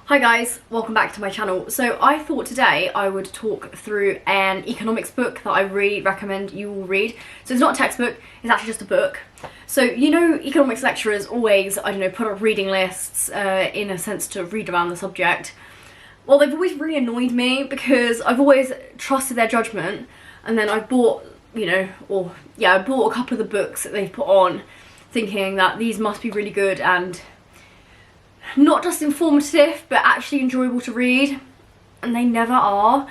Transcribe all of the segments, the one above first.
Hi guys, welcome back to my channel. So I thought today I would talk through an economics book that I really recommend you all read. So it's not a textbook, it's actually just a book. So you know economics lecturers always, I don't know, put up reading lists in a sense to read around the subject. Well, they've always really annoyed me because I've always trusted their judgment, and then I bought, I bought a couple of the books that they've put on thinking that these must be really good and not just informative but actually enjoyable to read, and they never are.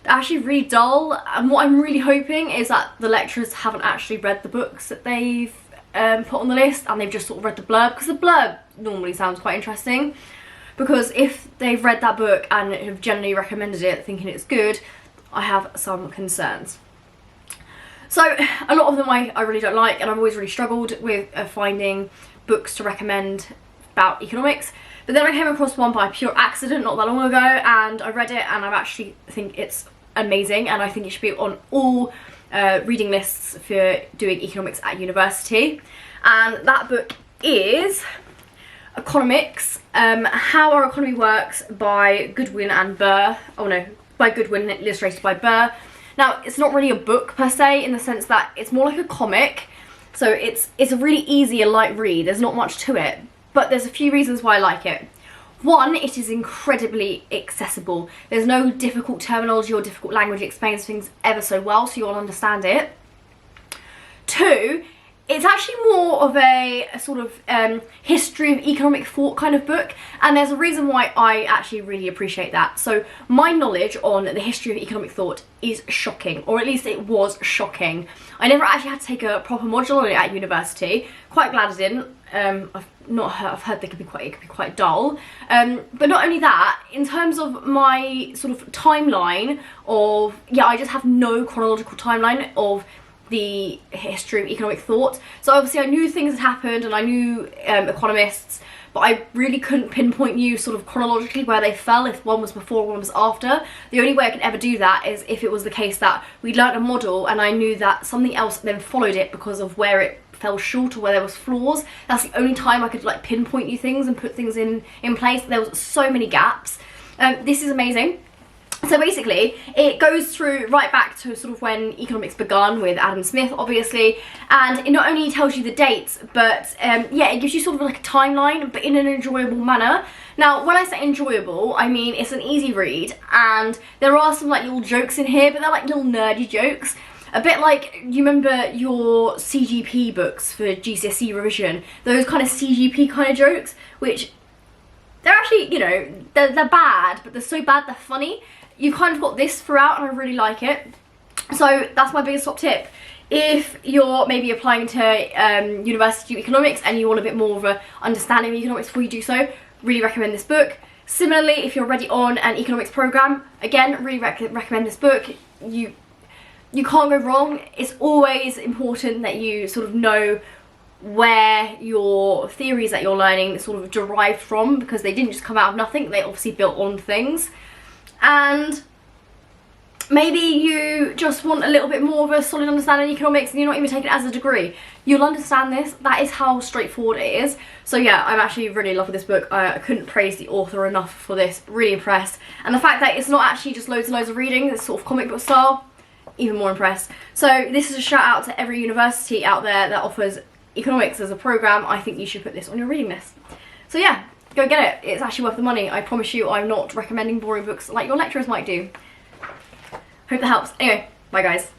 They're actually really dull, and what I'm really hoping is that the lecturers haven't actually read the books that they've put on the list, and they've just sort of read the blurb, because the blurb normally sounds quite interesting. Because if they've read that book and have generally recommended it thinking it's good, I have some concerns. So a lot of them I really don't like, and I've always really struggled with finding books to recommend about economics. But then I came across one by pure accident not that long ago, and I read it and I actually think it's amazing, and I think it should be on all reading lists for doing economics at university. And that book is Economics, How Our Economy Works by Goodwin and Burr. Oh no, by Goodwin, illustrated by Burr. Now, it's not really a book per se, in the sense that it's more like a comic, so it's a really easy and light read. There's not much to it, but there's a few reasons why I like it. One, it is incredibly accessible. There's no difficult terminology or difficult language. It explains things ever so well, so you'll understand it. Two, it's actually more of a sort of history of economic thought kind of book, and there's a reason why I actually really appreciate that. So my knowledge on the history of economic thought is shocking, or at least it was shocking. I never actually had to take a proper module on it at university. Quite glad I didn't. I've heard it could be quite dull. But not only that, in terms of my sort of timeline of, I just have no chronological timeline of the history of economic thought. So obviously I knew things had happened and I knew economists, but I really couldn't pinpoint you sort of chronologically where they fell, if one was before, one was after. The only way I could ever do that is if it was the case that we learnt a model and I knew that something else then followed it because of where it fell short or where there was flaws. That's the only time I could like pinpoint you things and put things in place. There was so many gaps. This is amazing. So basically, it goes through right back to sort of when economics begun with Adam Smith, obviously, and it not only tells you the dates, but it gives you sort of like a timeline, but in an enjoyable manner. Now, when I say enjoyable, I mean it's an easy read, and there are some like little jokes in here, but they're like little nerdy jokes. A bit like, you remember your CGP books for GCSE revision, those kind of CGP kind of jokes, which they're actually, they're bad, but they're so bad they're funny. You've kind of got this throughout, and I really like it. So that's my biggest top tip. If you're maybe applying to university economics and you want a bit more of an understanding of economics before you do so, really recommend this book. Similarly, if you're already on an economics program, again, really recommend this book. You can't go wrong. It's always important that you sort of know where your theories that you're learning sort of derived from, because they didn't just come out of nothing. They obviously built on things. And maybe you just want a little bit more of a solid understanding of economics and you're not even taking it as a degree. You'll understand this. That is how straightforward it is. So yeah, I'm actually really in love with this book. I couldn't praise the author enough for this. Really impressed. And the fact that it's not actually just loads and loads of reading, it's sort of comic book style, even more impressed. So this is a shout out to every university out there that offers economics as a program. I think you should put this on your reading list. So yeah, go get it. It's actually worth the money. I promise you, I'm not recommending boring books like your lecturers might do. Hope that helps. Anyway, bye guys.